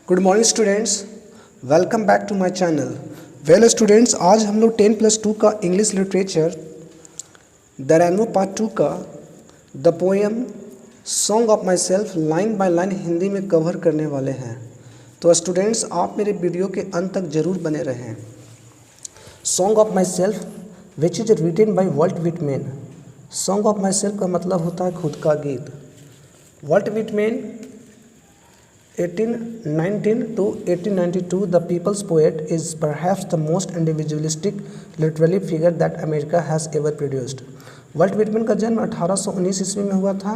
Good morning students, welcome back to my channel. Well students, आज हम लोग 10+2 का English literature the rainbow part 2 का the poem song of myself line by line Hindi में cover करने वाले हैं। तो स्टूडेंट्स, आप मेरे वीडियो के अंत तक जरूर बने रहें। Song of myself which is written by Walt Whitman. Song of myself का मतलब होता है खुद का गीत। Walt Whitman 1819 to 1892, the people's poet, is perhaps the most individualistic literary figure that America has ever produced. World Whitman का जन्म 1819 ईस्वी में हुआ था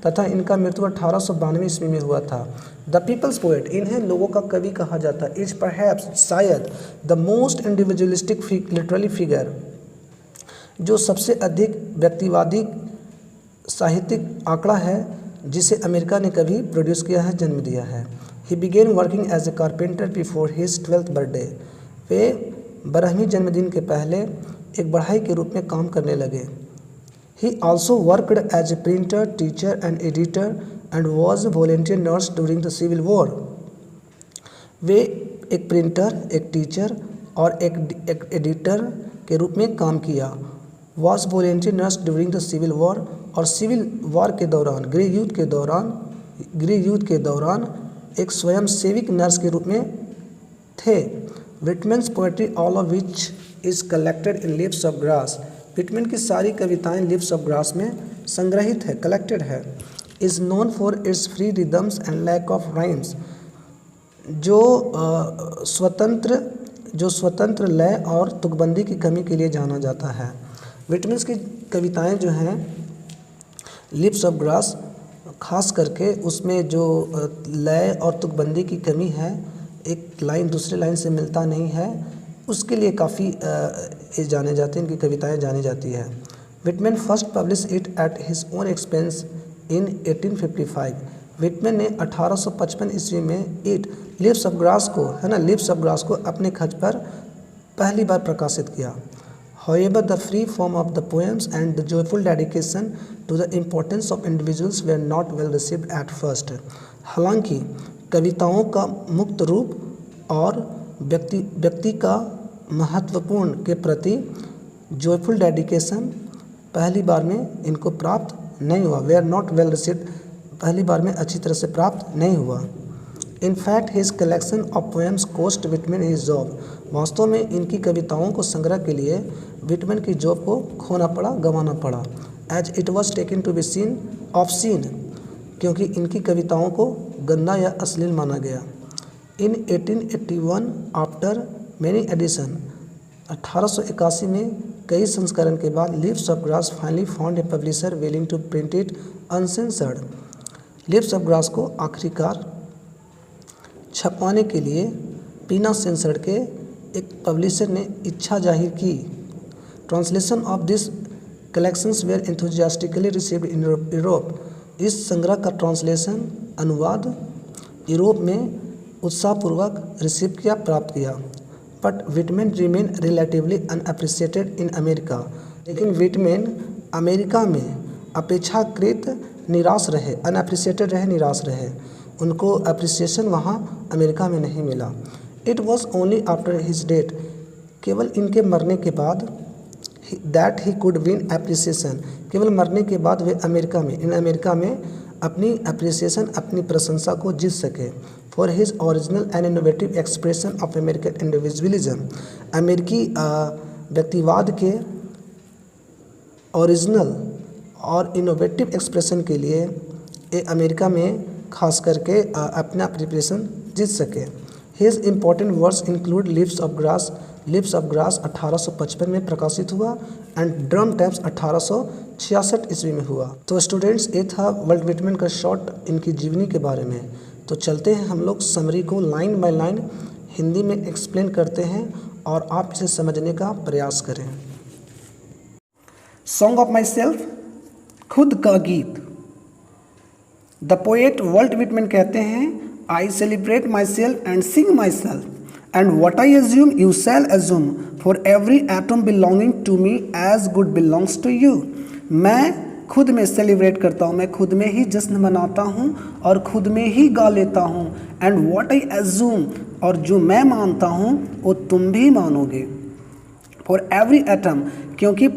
तथा इनका मृत्यु 1892 ईस्वी में हुआ था। द पीपल्स पोएट, इन्हें लोगों का कवि कहा जाता है। इज परहैप्स, शायद, the most individualistic literary figure, जो सबसे अधिक व्यक्तिवादी साहित्यिक आंकड़ा है जिसे अमेरिका ने कभी प्रोड्यूस किया है, जन्म दिया है। He began working as a carpenter before his 12th birthday. वे 12वीं जन्मदिन के पहले एक बढ़ई के रूप में काम करने लगे। He also worked as a printer, teacher and editor and was volunteer nurse during the civil war. वे एक प्रिंटर, एक टीचर और एक एडिटर के रूप में काम किया। Was volunteer nurse during the civil war, और सिविल वॉर के दौरान, गृह युद्ध के दौरान एक स्वयं सेविक नर्स के रूप में थे। Whitman's poetry, all of which is collected in Leaves of Grass. Whitman की सारी कविताएं लिव्स ऑफ ग्रास में संग्रहित है, कलेक्टेड है। Is known for its free rhythms and lack of rhymes. जो स्वतंत्र लय और तुकबंदी की कमी के लिए जाना जाता है। विटमैन्स की कविताएं जो हैं लिप्स ऑफ ग्रास, खास करके उसमें जो लय और तुकबंदी की कमी है, एक लाइन दूसरे लाइन से मिलता नहीं है, उसके लिए काफ़ी जाने जाते हैं, इनकी कविताएं जानी जाती है। Whitman first publish it at his own expense in 1855। Whitman ने 1855 ईस्वी में इट लिप्स ऑफ ग्रास को, है ना, लिप्स ऑफ ग्रास को अपने खर्च पर पहली बार प्रकाशित किया। However, the free form of the poems and the joyful dedication to the importance of individuals were not well received at first. हालांकि कविताओं का मुक्त रूप और व्यक्ति का महत्वपूर्ण के प्रति joyful dedication पहली बार में इनको प्राप्त नहीं हुआ। were not well received, पहली बार में अच्छी तरह से प्राप्त नहीं हुआ। In fact, his collection of poems cost Whitman his job. वास्तव में इनकी कविताओं को संग्रह के लिए विटमैन की जॉब को खोना पड़ा, गंवाना पड़ा। As it was taken to be obscene, क्योंकि इनकी कविताओं को गंदा या अश्लील माना गया। In 1881, after many editions, 1881 में कई संस्करण के बाद Leaves of Grass finally found a publisher willing to print it uncensored. Leaves of Grass को आखिरकार छपवाने के लिए बिना सेंसर्ड के एक पब्लिशर ने इच्छा जाहिर की। Translation of this collections were enthusiastically received in Europe. इस संग्रह का ट्रांसलेशन, अनुवाद यूरोप में उत्साहपूर्वक रिसीव किया, प्राप्त किया। But Whitman remain relatively unappreciated in America. लेकिन विटमैन अमेरिका में अपेक्षाकृत निराश रहे, अनअप्रिशिएटेड रहे, निराश रहे। उनको अप्रिसिएशन वहाँ अमेरिका में नहीं मिला। It was only after his death, केवल इनके मरने के बाद, that he could win appreciation, केवल मरने के बाद वे अमेरिका में अपनी अप्रिसिएशन, अपनी प्रशंसा को जीत सके। For his original and innovative expression of American individualism. अमेरिकी व्यक्तिवाद के ओरिजिनल और इनोवेटिव एक्सप्रेशन के लिए ये अमेरिका में खास करके अपना प्रिपरेशन जीत सके। His important works include Leaves of Grass. Leaves of Grass 1855 में प्रकाशित हुआ एंड ड्रम टैप्स 1866 ईस्वी में हुआ। तो स्टूडेंट्स, ये था वॉल्ट विटमैन का शॉर्ट इनकी जीवनी के बारे में। तो चलते हैं हम लोग समरी को लाइन बाय लाइन हिंदी में एक्सप्लेन करते हैं और आप इसे समझने का प्रयास करें। सॉन्ग ऑफ माई सेल्फ, खुद का गीत। द पोएट वॉल्ट विटमैन कहते हैं, I celebrate myself and sing myself and what I assume you shall assume for every atom belonging to me as good belongs to you. मैं खुद में celebrate करता हूँ, मैं खुद में ही जश्न मनाता हूँ और खुद में ही गा लेता हूँ एंड व्हाट आई एज्यूम, और जो मैं मानता हूँ वो तुम भी मानोगे। फॉर एवरी एटम, क्योंकि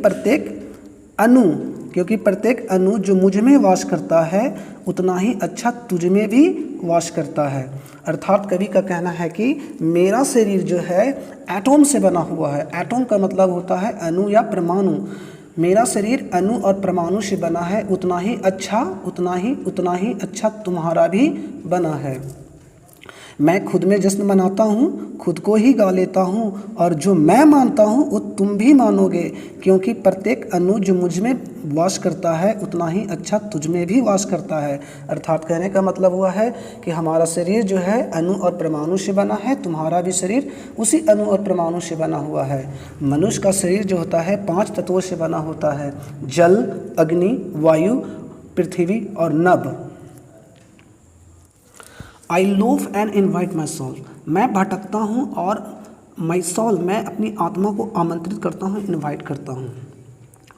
प्रत्येक अणु जो मुझ में वास करता है उतना ही अच्छा तुझ में भी वास करता है। अर्थात कवि का कहना है कि मेरा शरीर जो है एटॉम से बना हुआ है। एटॉम का मतलब होता है अणु या परमाणु। मेरा शरीर अणु और परमाणु से बना है, उतना ही अच्छा तुम्हारा भी बना है। मैं खुद में जश्न मनाता हूँ, खुद को ही गा लेता हूँ, और जो मैं मानता हूँ वो तुम भी मानोगे, क्योंकि प्रत्येक अणु जो मुझ में वास करता है उतना ही अच्छा तुझ में भी वास करता है। अर्थात कहने का मतलब हुआ है कि हमारा शरीर जो है अणु और परमाणु से बना है, तुम्हारा भी शरीर उसी अणु और परमाणु से बना हुआ है। मनुष्य का शरीर जो होता है 5 तत्वों से बना होता है, जल, अग्नि, वायु, पृथ्वी और नभ। I loaf and invite my soul, मैं भटकता हूँ और माई सोल, मैं अपनी आत्मा को आमंत्रित करता हूँ, इन्वाइट करता हूँ।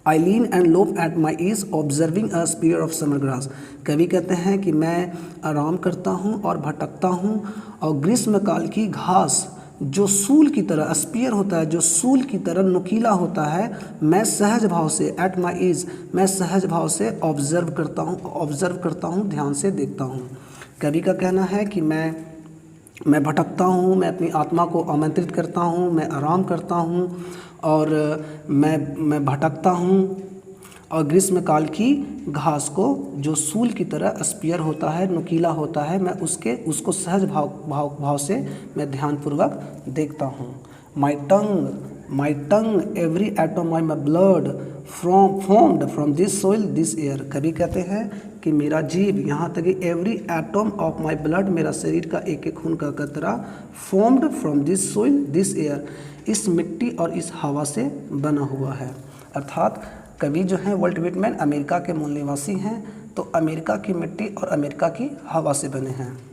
I lean and loaf at my ease observing a spear of summer grass, कवि कहते हैं कि मैं आराम करता हूँ और भटकता हूँ और ग्रीष्मकाल की घास जो सूल की तरह, स्पीयर होता है जो सूल की तरह नुकीला होता है, मैं सहज भाव से, एट माई ईज, मैं सहज भाव से ऑब्जर्व करता हूँ, ध्यान से देखता हूँ। कवि का कहना है कि मैं भटकता हूँ, मैं अपनी आत्मा को आमंत्रित करता हूँ, मैं आराम करता हूँ और मैं भटकता हूँ और ग्रीष्मकाल की घास को जो सूल की तरह स्पीयर होता है, नुकीला होता है, मैं उसको सहज भाव से मैं ध्यानपूर्वक देखता हूँ। My tongue every atom of my blood formed from this soil this air, कवि कहते हैं कि मेरा जीव, यहाँ तक कि every atom of my blood, मेरा शरीर का एक एक खून का कतरा, formed from this soil this air, इस मिट्टी और इस हवा से बना हुआ है। अर्थात कवि जो हैं वॉल्ट व्हिटमैन अमेरिका के मूल निवासी हैं, तो अमेरिका की मिट्टी और अमेरिका की हवा से बने हैं।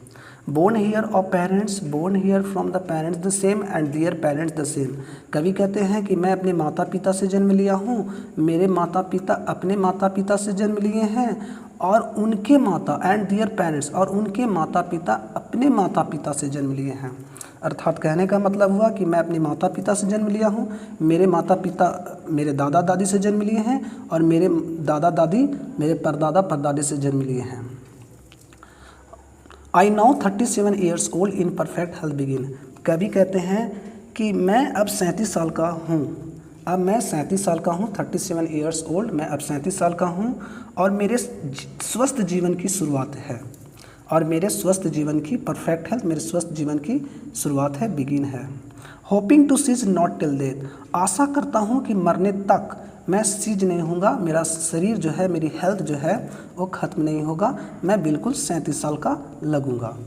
Born here of parents, born here from the parents the same and their parents the same, कवि कहते हैं कि मैं अपने माता पिता से जन्म लिया हूँ, मेरे माता पिता अपने माता पिता से जन्म लिए हैं, और उनके माता एंड दियर पेरेंट्स, और उनके माता पिता अपने माता पिता से जन्म लिए हैं। अर्थात कहने का मतलब हुआ कि मैं अपने माता पिता से जन्म लिया हूँ, मेरे माता पिता मेरे दादा दादी से जन्म लिए हैं, और मेरे दादा दादी मेरे परदादा परदादी से जन्म लिए हैं। I now 37 years old in perfect health begin, कवि कहते हैं कि मैं अब 37 साल का हूँ, अब मैं 37 साल का हूँ, 37 ईयर्स ओल्ड, मैं अब 37 साल का हूँ, और मेरे स्वस्थ जीवन की शुरुआत है, और मेरे स्वस्थ जीवन की परफेक्ट हेल्थ, मेरे स्वस्थ जीवन की शुरुआत है, बिगिन है। Hoping to cease not till death, आशा करता हूँ कि मरने तक मैं सीज नहीं होऊंगा, मेरा शरीर जो है, मेरी हेल्थ जो है वो ख़त्म नहीं होगा, मैं बिल्कुल 37 साल का लगूंगा।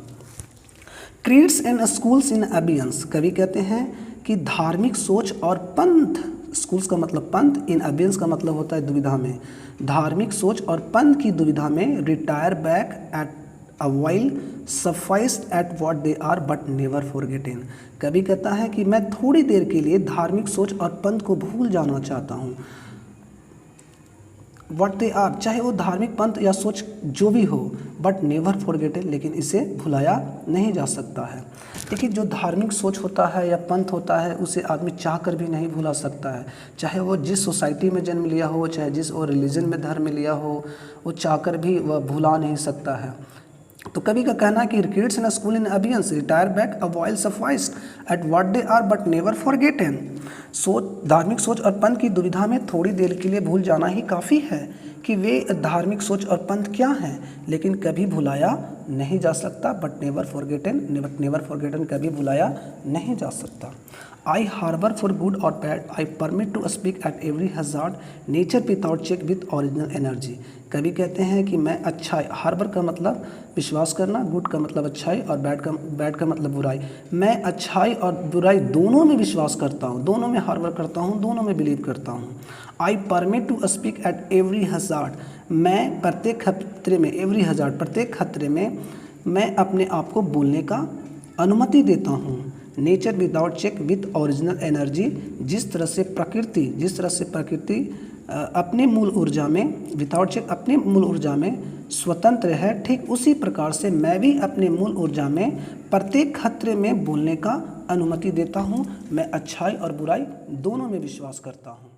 क्रीड्स एंड स्कूल्स इन अबियंस, कवि कहते हैं कि धार्मिक सोच और पंथ, स्कूल्स का मतलब पंथ, इन अबियंस का मतलब होता है दुविधा में, धार्मिक सोच और पंथ की दुविधा में, retire back at a while sufficed at what they are but never forgotten, कवि कहता है कि मैं थोड़ी देर के लिए धार्मिक सोच और पंथ को भूल जाना चाहता हूँ। व्हाट दे आर, चाहे वो धार्मिक पंथ या सोच जो भी हो, बट नेवर फॉरगेटन, लेकिन इसे भुलाया नहीं जा सकता है। लेकिन जो धार्मिक सोच होता है या पंथ होता है उसे आदमी चाह कर भी नहीं भुला सकता है, चाहे वो जिस सोसाइटी में जन्म लिया हो, चाहे जिस और रिलीजन में धर्म लिया हो, वो चाह कर भी वह भुला नहीं सकता है। तो कवि का कहना है कि kids in school in abeyance retire back a while sufficed at what they are but never forgotten, धार्मिक सोच और पंथ की दुविधा में थोड़ी देर के लिए भूल जाना ही काफ़ी है कि वे धार्मिक सोच और पंथ क्या हैं, लेकिन कभी भुलाया नहीं जा सकता, बट नेवर फॉरगेटन कभी भुलाया नहीं जा सकता। आई हार्बर फॉर गुड और bad, I permit to speak at every hazard, nature without check with original energy, कवि कहते हैं कि मैं अच्छाई, हार्बर का मतलब विश्वास करना, गुड का मतलब अच्छाई और बैड का मतलब बुराई, मैं अच्छाई और बुराई दोनों में विश्वास करता हूँ, दोनों में हार्बर करता हूँ, दोनों में बिलीव करता हूँ। I permit to speak at every hazard, मैं प्रत्येक खतरे में, एवरी हजार्ड प्रत्येक खतरे में मैं अपने आप को बोलने का अनुमति देता हूँ। Nature without check with original energy, जिस तरह से प्रकृति अपने मूल ऊर्जा में, विदाउट चेक अपने मूल ऊर्जा में स्वतंत्र है, ठीक उसी प्रकार से मैं भी अपने मूल ऊर्जा में प्रत्येक खतरे में बोलने का अनुमति देता हूँ। मैं अच्छाई और बुराई दोनों में विश्वास करता हूँ।